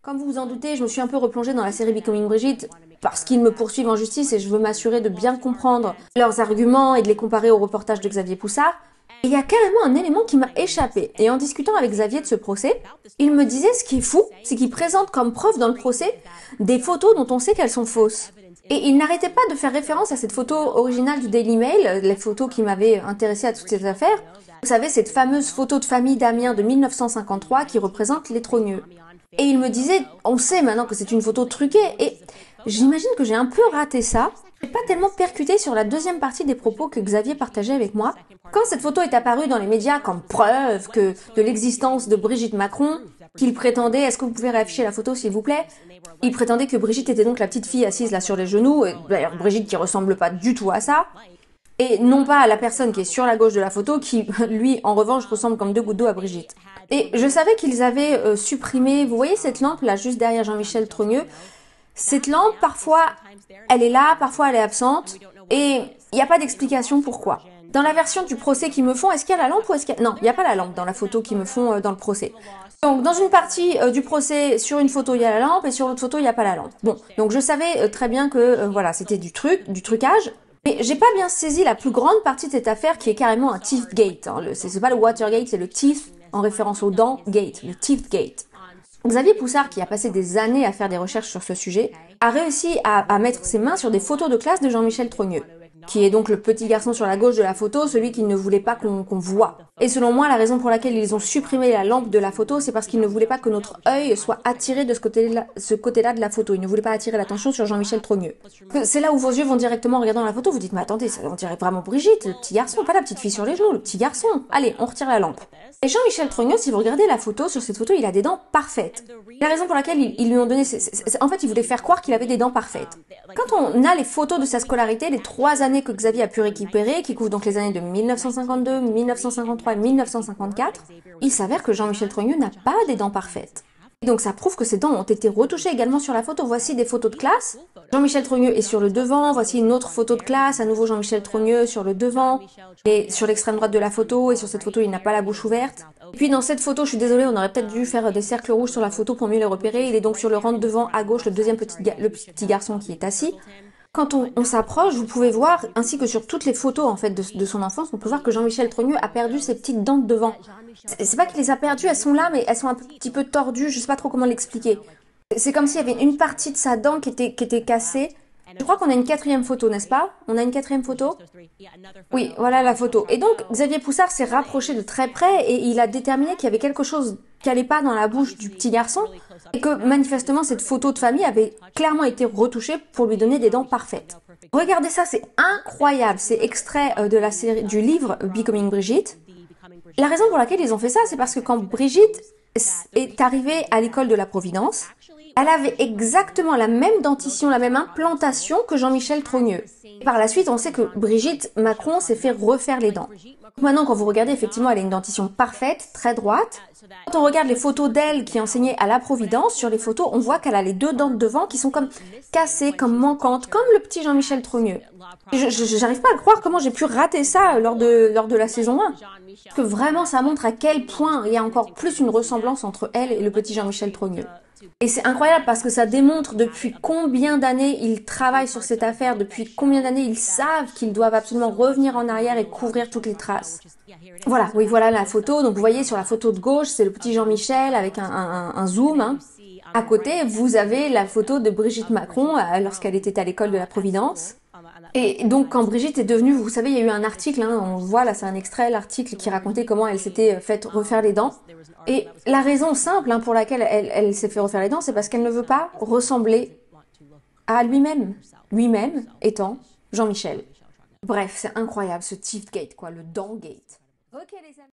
Comme vous vous en doutez, je me suis un peu replongée dans la série Becoming Brigitte parce qu'ils me poursuivent en justice et je veux m'assurer de bien comprendre leurs arguments et de les comparer au reportage de Xavier Poussard. Et il y a carrément un élément qui m'a échappé. Et en discutant avec Xavier de ce procès, il me disait ce qui est fou, c'est qu'il présente comme preuve dans le procès des photos dont on sait qu'elles sont fausses. Et il n'arrêtait pas de faire référence à cette photo originale du Daily Mail, les photos qui m'avaient intéressée à toutes ces affaires. Vous savez, cette fameuse photo de famille d'Amiens de 1953 qui représente les Trogneux. Et il me disait, on sait maintenant que c'est une photo truquée, et j'imagine que j'ai un peu raté ça. J'ai pas tellement percuté sur la deuxième partie des propos que Xavier partageait avec moi. Quand cette photo est apparue dans les médias comme preuve de l'existence de Brigitte Macron, qu'il prétendait, est-ce que vous pouvez réafficher la photo s'il vous plaît? Il prétendait que Brigitte était donc la petite fille assise là sur les genoux, et d'ailleurs Brigitte qui ressemble pas du tout à ça, et non pas à la personne qui est sur la gauche de la photo, qui lui en revanche ressemble comme deux gouttes d'eau à Brigitte. Et je savais qu'ils avaient supprimé, vous voyez cette lampe là juste derrière Jean-Michel Trogneux? Cette lampe, parfois, elle est là, parfois elle est absente, et il n'y a pas d'explication pourquoi. Dans la version du procès qu'ils me font, est-ce qu'il y a la lampe ou est-ce qu'il y a... Non, il n'y a pas la lampe dans la photo qu'ils me font dans le procès. Donc, dans une partie du procès, sur une photo, il y a la lampe, et sur l'autre photo, il n'y a pas la lampe. Bon, donc je savais très bien que, voilà, c'était du trucage, mais j'ai pas bien saisi la plus grande partie de cette affaire qui est carrément un Teethgate. Hein. C'est pas le Watergate, c'est le Teeth, en référence aux dents, Gate, le Teethgate. Xavier Poussard, qui a passé des années à faire des recherches sur ce sujet, a réussi à mettre ses mains sur des photos de classe de Jean-Michel Trogneux, qui est donc le petit garçon sur la gauche de la photo, celui qu'il ne voulait pas qu'on voit. Et selon moi, la raison pour laquelle ils ont supprimé la lampe de la photo, c'est parce qu'ils ne voulaient pas que notre œil soit attiré de ce côté-là de la photo. Ils ne voulaient pas attirer l'attention sur Jean-Michel Trogneux. C'est là où vos yeux vont directement en regardant la photo, vous dites, mais attendez, on dirait vraiment Brigitte, le petit garçon, pas la petite fille sur les genoux, le petit garçon. Allez, on retire la lampe. Et Jean-Michel Trogneux, si vous regardez la photo, sur cette photo, il a des dents parfaites. La raison pour laquelle ils lui ont donné... en fait, ils voulaient faire croire qu'il avait des dents parfaites. Quand on a les photos de sa scolarité, les 3 années que Xavier a pu récupérer, qui couvrent donc les années de 1952, 1953 et 1954, il s'avère que Jean-Michel Trogneux n'a pas des dents parfaites. Et donc ça prouve que ses dents ont été retouchées également sur la photo. Voici des photos de classe. Jean-Michel Trogneux est sur le devant. Voici une autre photo de classe. À nouveau Jean-Michel Trogneux sur le devant. Et sur l'extrême droite de la photo. Et sur cette photo, il n'a pas la bouche ouverte. Et puis dans cette photo, je suis désolée, on aurait peut-être dû faire des cercles rouges sur la photo pour mieux les repérer. Il est donc sur le rang de devant à gauche, le petit garçon qui est assis. Quand on s'approche, vous pouvez voir, ainsi que sur toutes les photos en fait de son enfance, on peut voir que Jean-Michel Trogneux a perdu ses petites dents de devant. C'est pas qu'il les a perdues, elles sont là, mais elles sont un petit peu tordues, je sais pas trop comment l'expliquer. C'est comme s'il y avait une partie de sa dent qui était cassée. Je crois qu'on a une 4e photo, n'est-ce pas? On a une 4e photo? Oui, voilà la photo. Et donc, Xavier Poussard s'est rapproché de très près et il a déterminé qu'il y avait quelque chose qui allait pas dans la bouche du petit garçon et que manifestement cette photo de famille avait clairement été retouchée pour lui donner des dents parfaites. Regardez ça, c'est incroyable. C'est extrait de la série, du livre Becoming Brigitte. La raison pour laquelle ils ont fait ça, c'est parce que quand Brigitte est arrivée à l'école de la Providence, elle avait exactement la même dentition, la même implantation que Jean-Michel Trogneux. Par la suite, on sait que Brigitte Macron s'est fait refaire les dents. Maintenant, quand vous regardez, effectivement, elle a une dentition parfaite, très droite. Quand on regarde les photos d'elle qui enseignait à la Providence, sur les photos, on voit qu'elle a les 2 dents de devant qui sont comme cassées, comme manquantes, comme le petit Jean-Michel Trogneux. J'arrive pas à croire comment j'ai pu rater ça lors de la saison 1. Parce que vraiment, ça montre à quel point il y a encore plus une ressemblance entre elle et le petit Jean-Michel Trogneux. Et c'est incroyable parce que ça démontre depuis combien d'années ils travaillent sur cette affaire, depuis combien d'années ils savent qu'ils doivent absolument revenir en arrière et couvrir toutes les traces. Voilà, oui, voilà la photo. Donc vous voyez sur la photo de gauche, c'est le petit Jean-Michel avec un zoom. Hein. À côté, vous avez la photo de Brigitte Macron lorsqu'elle était à l'école de la Providence. Et donc quand Brigitte est devenue, vous savez, il y a eu un article, hein, on voit là, c'est un extrait, l'article qui racontait comment elle s'était faite refaire les dents. Et la raison simple hein, pour laquelle elle s'est fait refaire les dents, c'est parce qu'elle ne veut pas ressembler à lui-même. Lui-même étant Jean-Michel. Bref, c'est incroyable ce Teethgate, quoi, le Dentgate. Ok les amis.